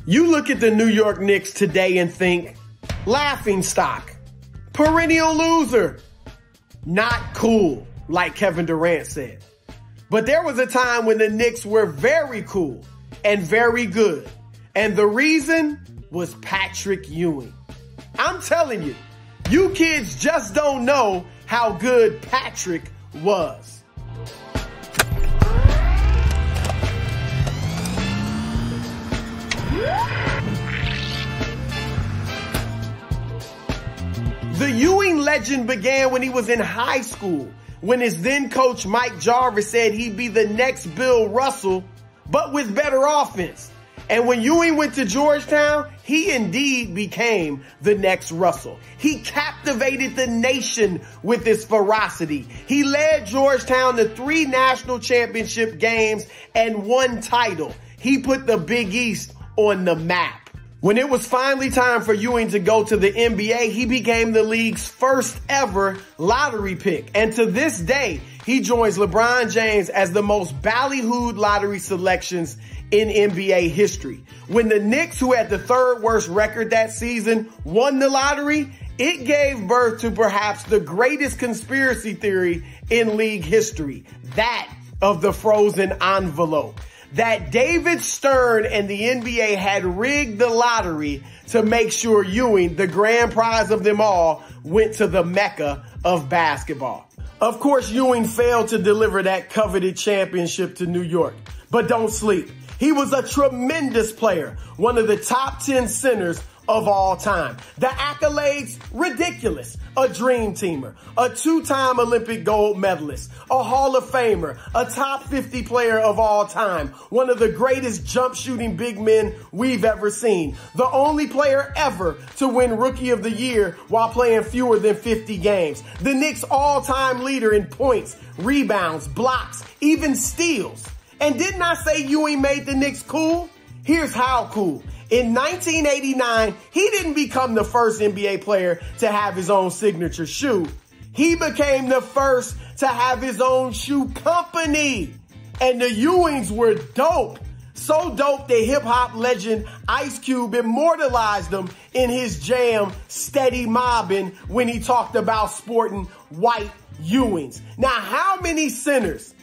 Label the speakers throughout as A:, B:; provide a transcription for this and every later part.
A: You look at the New York Knicks today and think, laughingstock, perennial loser, not cool, like Kevin Durant said. But there was a time when the Knicks were very cool and very good. And the reason was Patrick Ewing. I'm telling you, you kids just don't know how good Patrick was. The Ewing legend began when he was in high school, when his then coach Mike Jarvis said he'd be the next Bill Russell, but with better offense. And when Ewing went to Georgetown, he indeed became the next Russell. He captivated the nation with his ferocity. He led Georgetown to 3 national championship games and 1 title. He put the Big East on the map. When it was finally time for Ewing to go to the NBA, he became the league's first ever lottery pick. And to this day, he joins LeBron James as the most ballyhooed lottery selections in NBA history. When the Knicks, who had the 3rd worst record that season, won the lottery, it gave birth to perhaps the greatest conspiracy theory in league history, that of the frozen envelope. That David Stern and the NBA had rigged the lottery to make sure Ewing, the grand prize of them all, went to the Mecca of basketball. Of course, Ewing failed to deliver that coveted championship to New York. But don't sleep. He was a tremendous player, one of the top 10 centers of all time. The accolades, ridiculous. A dream teamer, a 2-time Olympic gold medalist, a Hall of Famer, a top 50 player of all time, one of the greatest jump shooting big men we've ever seen, the only player ever to win Rookie of the Year while playing fewer than 50 games, the Knicks' all-time leader in points, rebounds, blocks, even steals. And didn't I say Ewing made the Knicks cool? Here's how cool. In 1989, he didn't become the first NBA player to have his own signature shoe. He became the first to have his own shoe company. And the Ewings were dope. So dope that hip-hop legend Ice Cube immortalized them in his jam Steady Mobbin' when he talked about sporting white Ewings. Now, how many sinners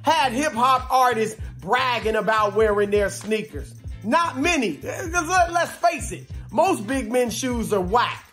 A: had hip-hop artists bragging about wearing their sneakers? Not many. Let's face it, most big men's shoes are whack,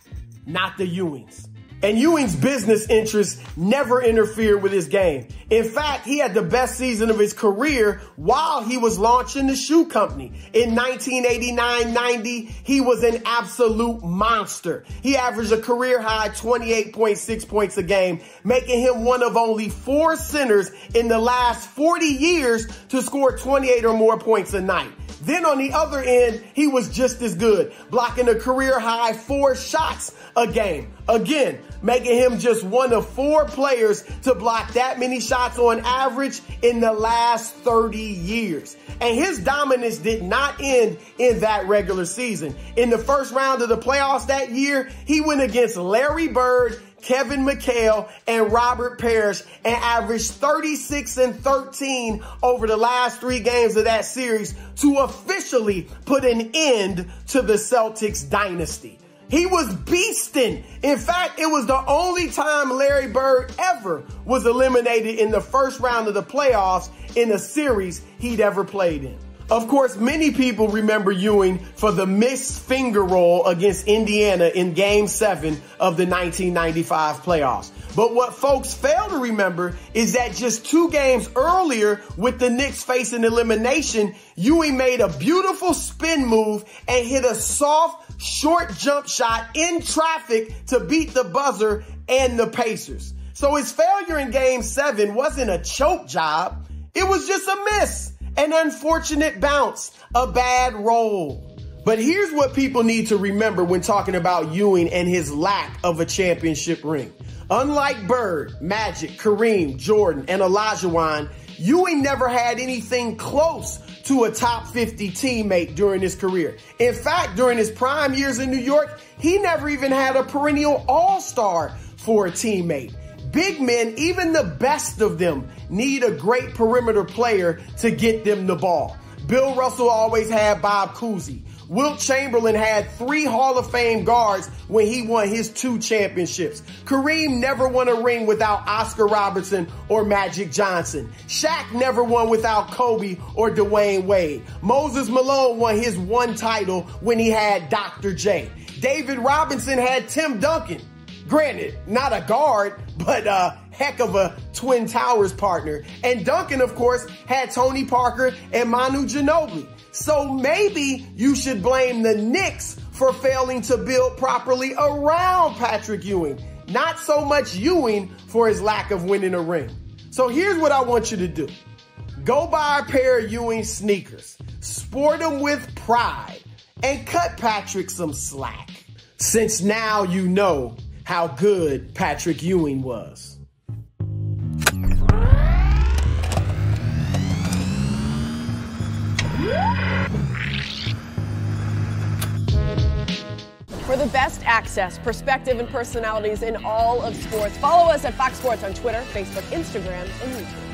A: not the Ewings. And Ewing's business interests never interfered with his game. In fact, he had the best season of his career while he was launching the shoe company. In 1989-90, he was an absolute monster. He averaged a career-high 28.6 points a game, making him one of only 4 centers in the last 40 years to score 28 or more points a night. Then on the other end, he was just as good, blocking a career-high 4 shots a game. Again, making him just one of 4 players to block that many shots on average in the last 30 years. And his dominance did not end in that regular season. In the first round of the playoffs that year, he went against Larry Bird, Kevin McHale, and Robert Parrish and averaged 36 and 13 over the last 3 games of that series to officially put an end to the Celtics dynasty. He was beasting. In fact, it was the only time Larry Bird ever was eliminated in the first round of the playoffs in a series he'd ever played in. Of course, many people remember Ewing for the missed finger roll against Indiana in Game 7 of the 1995 playoffs. But what folks fail to remember is that just 2 games earlier, with the Knicks facing elimination, Ewing made a beautiful spin move and hit a soft, short jump shot in traffic to beat the buzzer and the Pacers. So his failure in Game 7 wasn't a choke job. It was just a miss. An unfortunate bounce, a bad roll. But here's what people need to remember when talking about Ewing and his lack of a championship ring. Unlike Bird, Magic, Kareem, Jordan, and Olajuwon, Ewing never had anything close to a top 50 teammate during his career. In fact, during his prime years in New York, he never even had a perennial all-star for a teammate. Big men, even the best of them, need a great perimeter player to get them the ball. Bill Russell always had Bob Cousy. Wilt Chamberlain had 3 Hall of Fame guards when he won his 2 championships. Kareem never won a ring without Oscar Robertson or Magic Johnson. Shaq never won without Kobe or Dwayne Wade. Moses Malone won his 1 title when he had Dr. J. David Robinson had Tim Duncan. Granted, not a guard, but a heck of a Twin Towers partner. And Duncan, of course, had Tony Parker and Manu Ginobili. So maybe you should blame the Knicks for failing to build properly around Patrick Ewing, not so much Ewing for his lack of winning a ring. So here's what I want you to do. Go buy a pair of Ewing sneakers, sport them with pride, and cut Patrick some slack. Since now you know how good Patrick Ewing was.
B: For the best access, perspective, and personalities in all of sports, follow us at Fox Sports on Twitter, Facebook, Instagram, and YouTube.